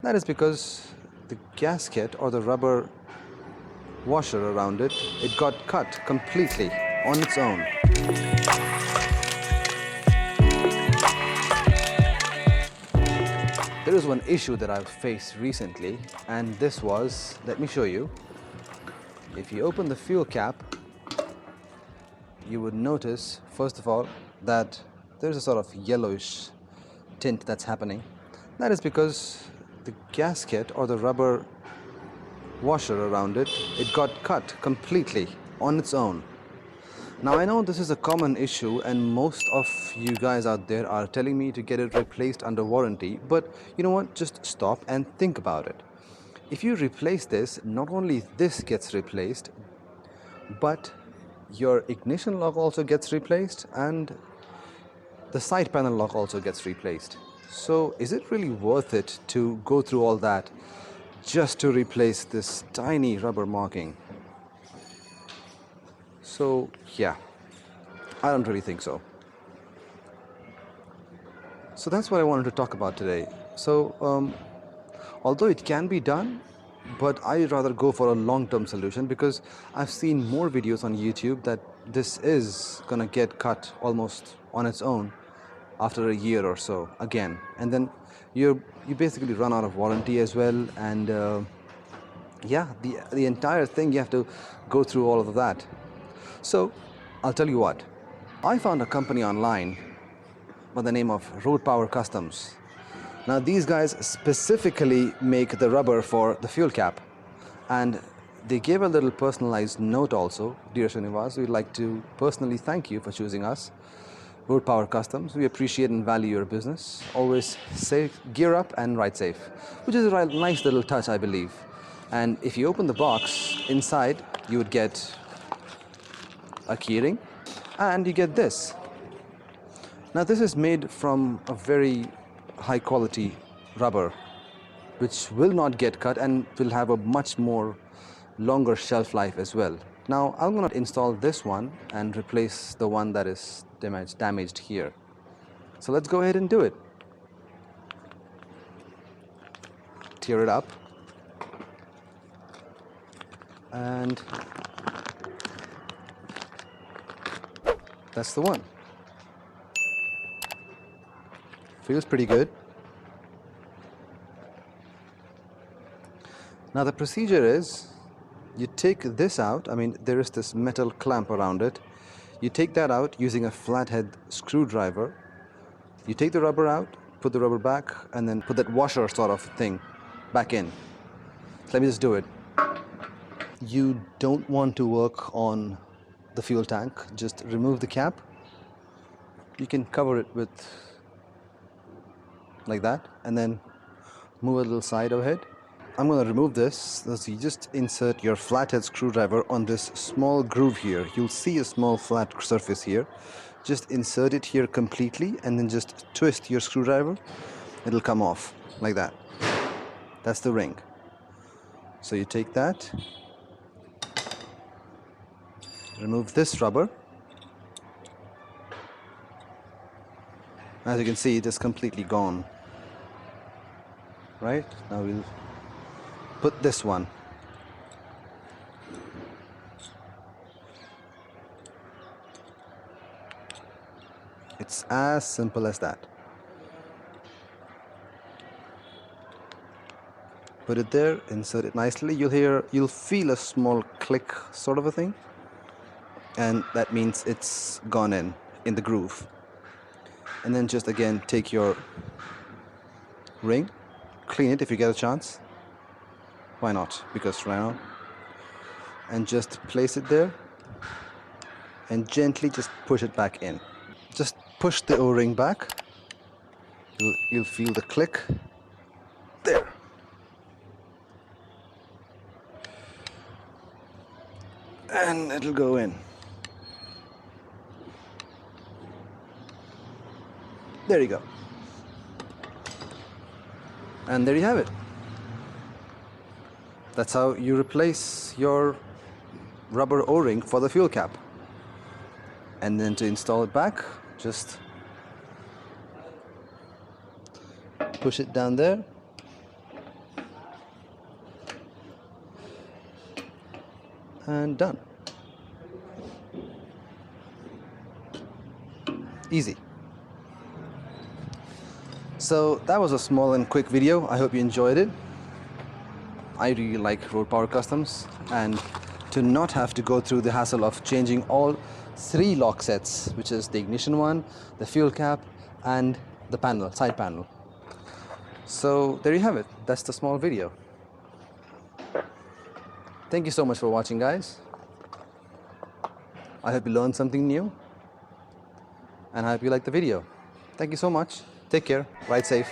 That is because the gasket or the rubber washer around it, it got cut completely on its own. There is one issue that I've faced recently, and this was, let me show you. If you open the fuel cap, you would notice, first of all, that there's a sort of yellowish tint that's happening. That is because the gasket or the rubber washer around it, it got cut completely on its own. Now I know this is a common issue and most of you guys out there are telling me to get it replaced under warranty, but you know what, just stop and think about it. If you replace this, not only this gets replaced, but your ignition lock also gets replaced and the side panel lock also gets replaced. So is it really worth it to go through all that just to replace this tiny rubber marking? So yeah, I don't really think so. So that's what I wanted to talk about today. So although it can be done, but I'd rather go for a long-term solution because I've seen more videos on YouTube that this is gonna get cut almost on its own after a year or so again, and then you basically run out of warranty as well, and yeah, the entire thing, you have to go through all of that. So I'll tell you what, I found a company online by the name of Road Power Customs. Now these guys specifically make the rubber for the fuel cap, and they gave a little personalized note also. Dear Srinivas, we'd like to personally thank you for choosing us, Road Power Customs. We appreciate and value your business. Always safe, gear up and ride safe, which is a nice little touch, I believe. And if you open the box, inside you would get a keyring, and you get this. Now this is made from a very high quality rubber, which will not get cut and will have a much more longer shelf life as well. Now I'm going to install this one and replace the one that is damaged here. So let's go ahead and do it. Tear it up, and that's the one. Feels pretty good. Now the procedure is, you take this out. I mean, there is this metal clamp around it. You take that out using a flathead screwdriver. You take the rubber out, put the rubber back, and then put that washer sort of thing back in. So let me just do it. You don't want to work on the fuel tank. Just remove the cap. You can cover it with like that, and then move a little side ahead. I'm going to remove this. So you just insert your flathead screwdriver on this small groove here. You'll see a small flat surface here. Just insert it here completely and then just twist your screwdriver. It'll come off like that. That's the ring. So you take that, remove this rubber. As you can see, it is completely gone. Right? Now we'll put this one. It's as simple as that. Put it there, insert it nicely. You'll feel a small click sort of a thing, and that means it's gone in the groove. And then just again take your ring, clean it if you get a chance. Why not? Because why not? And just place it there and gently just push it back in. Just push the O-ring back. You'll feel the click. There. And it'll go in. There you go. And there you have it. That's how you replace your rubber O-ring for the fuel cap. And then to install it back, just push it down there and done. Easy. So that was a small and quick video. I hope you enjoyed it. I really like Road Power Customs, and to not have to go through the hassle of changing all 3 lock sets, which is the ignition one, the fuel cap, and the panel, side panel. So there you have it. That's the small video. Thank you so much for watching, guys. I hope you learned something new, and I hope you liked the video. Thank you so much. Take care. Ride safe.